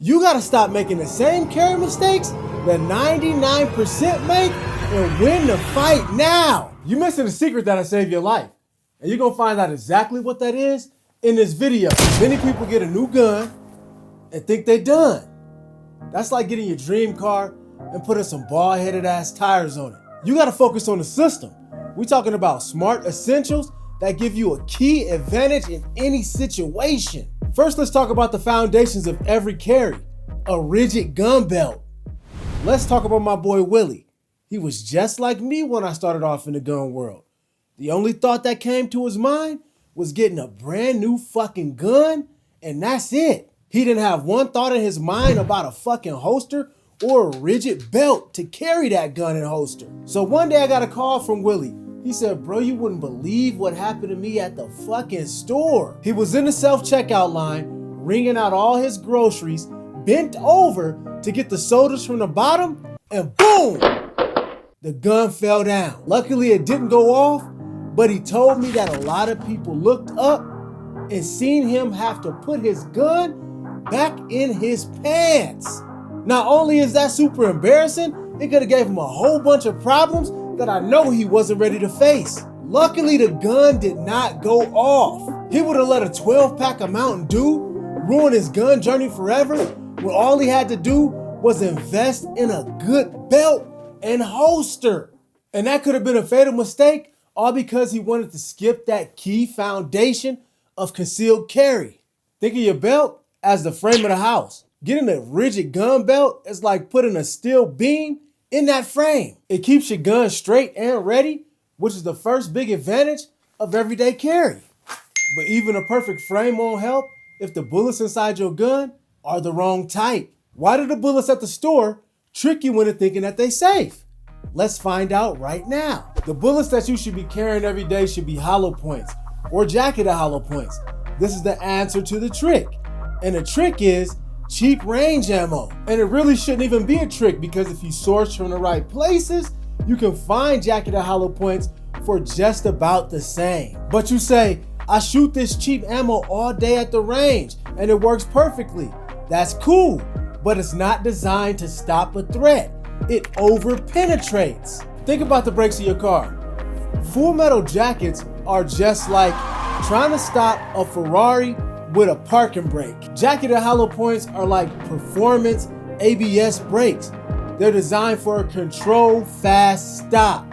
You gotta stop making the same carry mistakes that 99% make and win the fight now. You're missing the secret that'll save your life. And you're gonna find out exactly what that is in this video. Many people get a new gun and think they're done. That's like getting your dream car and putting some bald-headed ass tires on it. You gotta focus on the system. We're talking about smart essentials that give you a key advantage in any situation. First, let's talk about the foundations of every carry, a rigid gun belt. Let's talk about my boy Willie. He was just like me when I started off in the gun world. The only thought that came to his mind was getting a brand new fucking gun, and that's it. He didn't have one thought in his mind about a fucking holster or a rigid belt to carry that gun and holster. So one day I got a call from Willie. He said, bro, you wouldn't believe what happened to me at the fucking store. He was in the self-checkout line, wringing out all his groceries, bent over to get the sodas from the bottom, and boom, the gun fell down. Luckily it didn't go off, but he told me that a lot of people looked up and seen him have to put his gun back in his pants. Not only is that super embarrassing, it could have gave him a whole bunch of problems that I know he wasn't ready to face. Luckily, the gun did not go off. He would have let a 12-pack of Mountain Dew ruin his gun journey forever when all he had to do was invest in a good belt and holster. And that could have been a fatal mistake, all because he wanted to skip that key foundation of concealed carry. Think of your belt as the frame of the house. Getting a rigid gun belt is like putting a steel beam in that frame. It keeps your gun straight and ready, which is the first big advantage of everyday carry. But even a perfect frame won't help if the bullets inside your gun are the wrong type. Why do the bullets at the store trick you into thinking that they're safe? Let's find out right now. The bullets that you should be carrying every day should be hollow points or jacketed hollow points. This is the answer to the trick. And the trick is cheap range ammo. And it really shouldn't even be a trick, because if you source from the right places, you can find jacketed hollow points for just about the same. But you say, I shoot this cheap ammo all day at the range and it works perfectly. That's cool, but it's not designed to stop a threat. It over penetrates. Think about the brakes of your car. Full metal jackets are just like trying to stop a Ferrari with a parking brake. Jacketed hollow points are like performance ABS brakes. They're designed for a controlled, fast stop.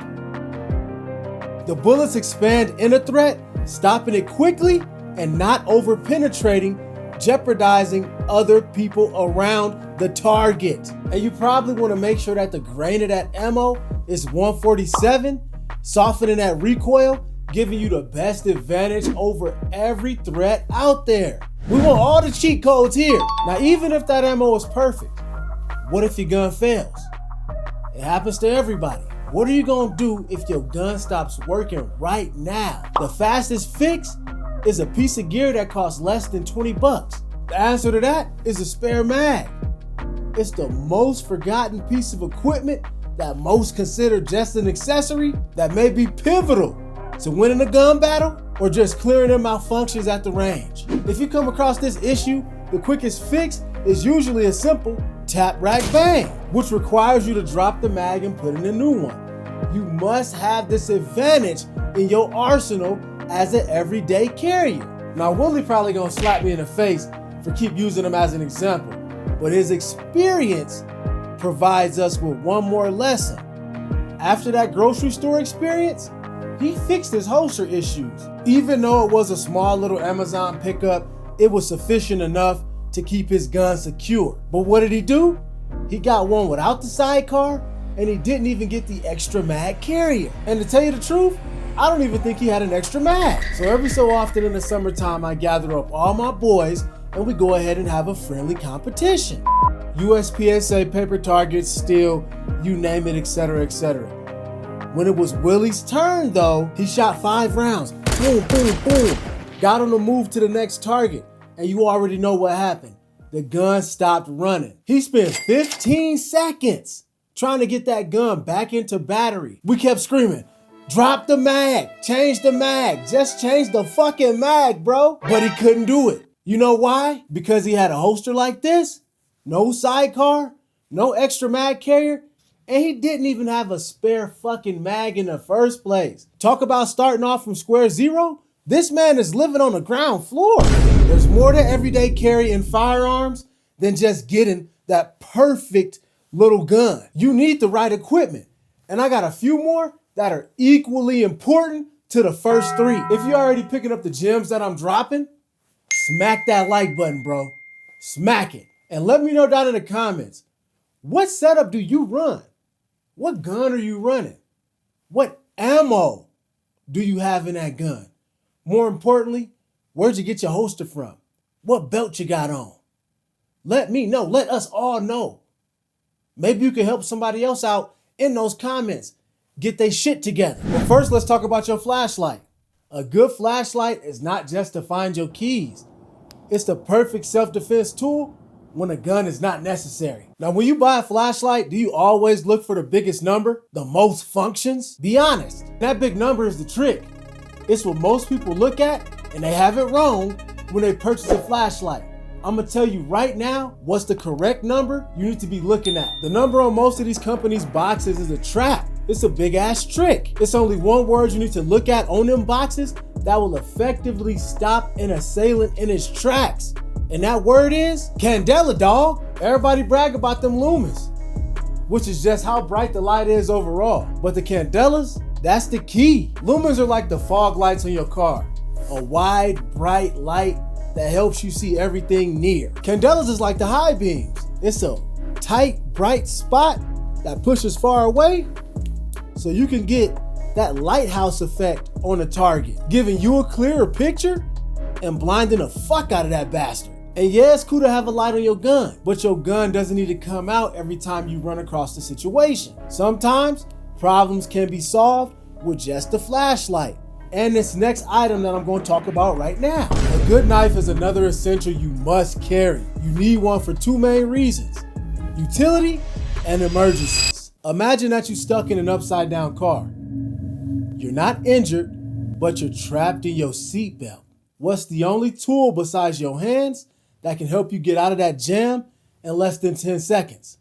The bullets expand in a threat, stopping it quickly and not over penetrating, jeopardizing other people around the target. And you probably want to make sure that the grain of that ammo is 147, softening that recoil, giving you the best advantage over every threat out there. We want all the cheat codes here. Now, even if that ammo is perfect, what if your gun fails? It happens to everybody. What are you gonna do if your gun stops working right now? The fastest fix is a piece of gear that costs less than 20 bucks. The answer to that is a spare mag. It's the most forgotten piece of equipment that most consider just an accessory that may be pivotal to winning a gun battle or just clearing their malfunctions at the range. If you come across this issue, the quickest fix is usually a simple tap, rack, bang, which requires you to drop the mag and put in a new one. You must have this advantage in your arsenal as an everyday carrier. Now, Willie probably gonna slap me in the face for keep using him as an example, but his experience provides us with one more lesson. After that grocery store experience, he fixed his holster issues. Even though it was a small little Amazon pickup, it was sufficient enough to keep his gun secure. But what did he do? He got one without the sidecar, and he didn't even get the extra mag carrier. And to tell you the truth, I don't even think he had an extra mag. So every so often in the summertime, I gather up all my boys and we go ahead and have a friendly competition. USPSA, paper targets, steel, you name it, etc., etc. When it was Willie's turn though, he shot 5 rounds, boom, boom, boom, got on the move to the next target, and you already know what happened. The gun stopped running. He spent 15 seconds trying to get that gun back into battery. We kept screaming, drop the mag, change the mag, just change the fucking mag, bro. But he couldn't do it. You know why? Because he had a holster like this? no sidecar, no extra mag carrier, and he didn't even have a spare fucking mag in the first place. Talk about starting off from square zero. This man is living on the ground floor. There's more to everyday carry in firearms than just getting that perfect little gun. You need the right equipment. And I got a few more that are equally important to the first three. If you're already picking up the gems that I'm dropping, smack that like button, bro. Smack it. And let me know down in the comments, what setup do you run? What gun are you running? What ammo do you have in that gun? More importantly, where'd you get your holster from? What belt you got on? Let me know. Let us all know. Maybe you can help somebody else out in those comments. Get their shit together. But first, let's talk about your flashlight. A good flashlight is not just to find your keys. It's the perfect self-defense tool when a gun is not necessary. Now, when you buy a flashlight, do you always look for the biggest number, the most functions? Be honest, that big number is the trick. It's what most people look at, and they have it wrong when they purchase a flashlight. I'm gonna tell you right now what's the correct number you need to be looking at. The number on most of these companies' boxes is a trap. It's a big ass trick. It's only one word you need to look at on them boxes that will effectively stop an assailant in his tracks. And that word is Candela, dog. Everybody brag about them lumens, which is just how bright the light is overall. But the candelas, that's the key. Lumens are like the fog lights on your car. A wide, bright light that helps you see everything near. Candelas is like the high beams. It's a tight, bright spot that pushes far away so you can get that lighthouse effect on a target, giving you a clearer picture and blinding the fuck out of that bastard. And yeah, it's cool to have a light on your gun, but your gun doesn't need to come out every time you run across the situation. Sometimes problems can be solved with just a flashlight. And this next item that I'm going to talk about right now. A good knife is another essential you must carry. You need one for two main reasons: utility and emergencies. Imagine that you're stuck in an upside down car. You're not injured, but you're trapped in your seatbelt. What's the only tool besides your hands that can help you get out of that jam in less than 10 seconds?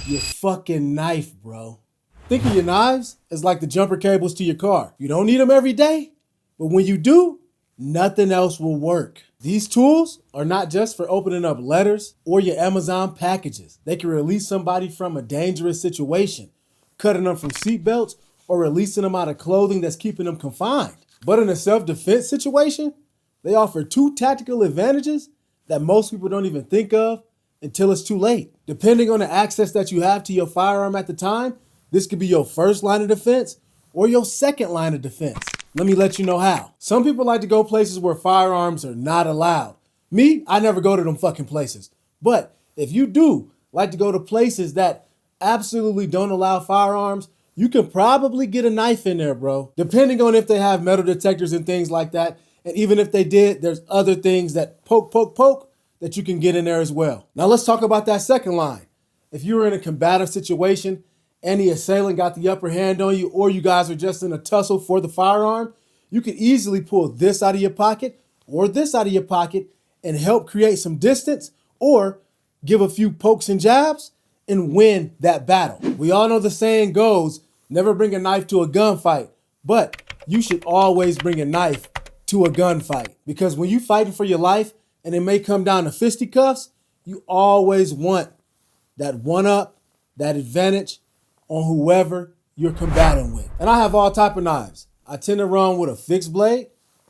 Your fucking knife, bro. Think of your knives as like the jumper cables to your car. You don't need them every day, but when you do, nothing else will work. These tools are not just for opening up letters or your Amazon packages. They can release somebody from a dangerous situation, cutting them from seatbelts or releasing them out of clothing that's keeping them confined. But in a self-defense situation, they offer two tactical advantages that most people don't even think of until it's too late. Depending on the access that you have to your firearm at the time, this could be your first line of defense or your second line of defense. Let me let you know how. Some people like to go places where firearms are not allowed. Me, I never go to them fucking places. But if you do like to go to places that absolutely don't allow firearms, you can probably get a knife in there, bro. Depending on if they have metal detectors and things like that. And even if they did, there's other things that poke that you can get in there as well. Now let's talk about that second line. If you were in a combative situation and the assailant got the upper hand on you, or you guys are just in a tussle for the firearm, you could easily pull this out of your pocket or this out of your pocket and help create some distance or give a few pokes and jabs and win that battle. We all know the saying goes, never bring a knife to a gunfight, but you should always bring a knife to a gunfight, because when you fighting for your life and it may come down to fisticuffs, you always want that one up, that advantage on whoever you're combating with. And I have all type of knives. I tend to run with a fixed blade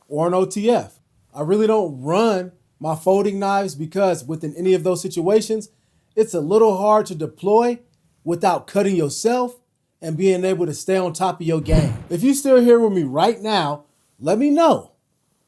or an OTF. I really don't run my folding knives because within any of those situations, it's a little hard to deploy without cutting yourself and being able to stay on top of your game. If you're still here with me right now, let me know.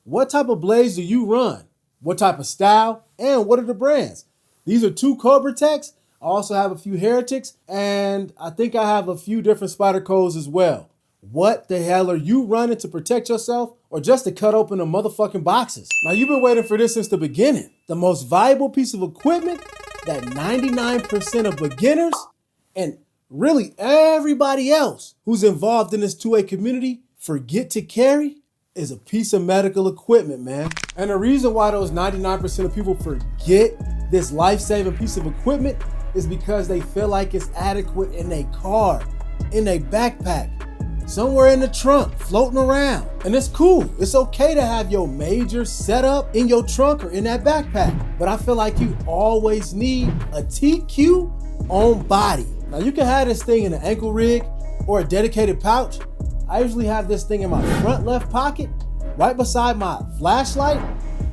What type of blades do you run? What type of style? And what are the brands? These are two Cobra Techs. I also have a few Heretics, and I think I have a few different Spydercos as well. What the hell are you running to protect yourself or just to cut open the motherfucking boxes? Now, you've been waiting for this since the beginning. The most valuable piece of equipment that 99% of beginners and really everybody else who's involved in this 2A community forget to carry is a piece of medical equipment, man. And the reason why those 99% of people forget this life-saving piece of equipment is because they feel like it's adequate in a car, in a backpack, somewhere in the trunk, floating around. And it's cool. It's okay to have your major setup in your trunk or in that backpack. But I feel like you always need a TQ on body. Now you can have this thing in an ankle rig or a dedicated pouch. I usually have this thing in my front left pocket, right beside my flashlight.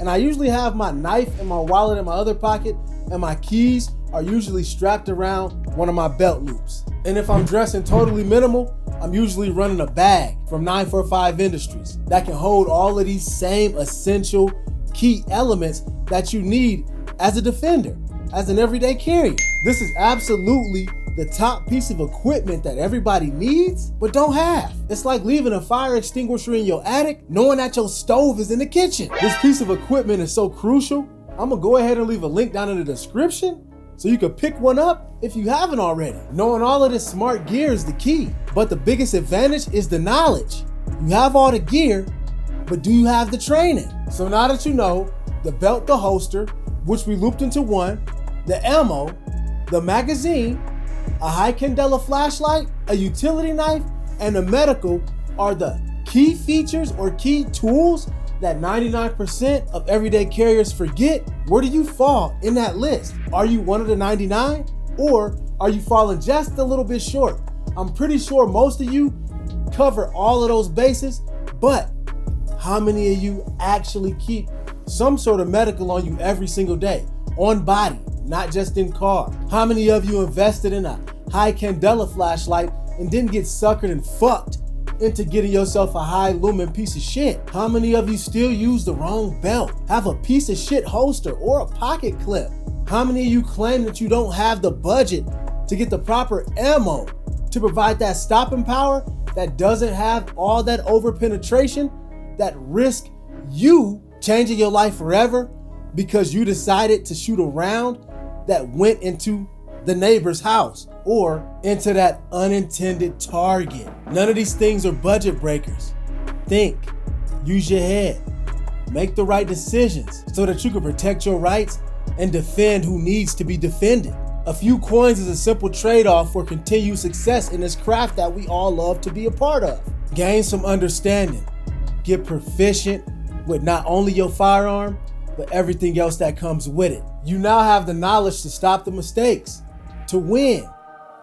And I usually have my knife and my wallet in my other pocket, and my keys are usually strapped around one of my belt loops. And if I'm dressing totally minimal, I'm usually running a bag from 945 Industries that can hold all of these same essential key elements that you need as a defender, as an everyday carrier. This is absolutely the top piece of equipment that everybody needs but don't have. It's like leaving a fire extinguisher in your attic knowing that your stove is in the kitchen. This piece of equipment is so crucial. I'm gonna go ahead and leave a link down in the description so you can pick one up if you haven't already. Knowing all of this smart gear is the key, but the biggest advantage is the knowledge. You have all the gear, but do you have the training? So now that you know the belt, the holster, which we looped into one, the ammo, the magazine, a high candela flashlight, a utility knife, and a medical are the key features or key tools that 99% of everyday carriers forget. Where do you fall in that list? Are you one of the 99, or are you falling just a little bit short? I'm pretty sure most of you cover all of those bases, but how many of you actually keep some sort of medical on you every single day, on body, not just in car? How many of you invested in a high candela flashlight and didn't get suckered and fucked into getting yourself a high lumen piece of shit? How many of you still use the wrong belt, have a piece of shit holster or a pocket clip? How many of you claim that you don't have the budget to get the proper ammo to provide that stopping power that doesn't have all that over penetration that risk you changing your life forever because you decided to shoot a round that went into the neighbor's house or into that unintended target? None of these things are budget breakers. Think, use your head, make the right decisions so that you can protect your rights and defend who needs to be defended. A few coins is a simple trade-off for continued success in this craft that we all love to be a part of. Gain some understanding, get proficient with not only your firearm, but everything else that comes with it. You now have the knowledge to stop the mistakes, to win,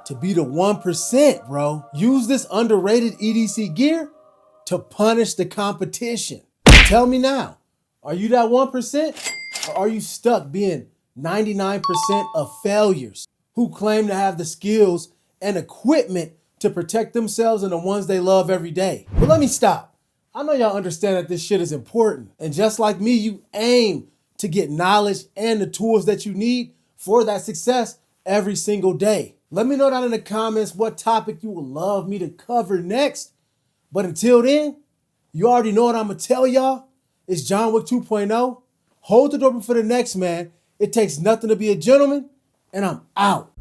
to be the 1%, bro. Use this underrated EDC gear to punish the competition. Tell me now, are you that 1%, or are you stuck being 99% of failures who claim to have the skills and equipment to protect themselves and the ones they love every day? But let me stop. I know y'all understand that this shit is important. And just like me, you aim to get knowledge and the tools that you need for that success every single day. Let me know down in the comments what topic you would love me to cover next. But until then, you already know what I'm gonna tell y'all. It's John Wick 2.0. Hold the door open for the next man. It takes nothing to be a gentleman, and I'm out.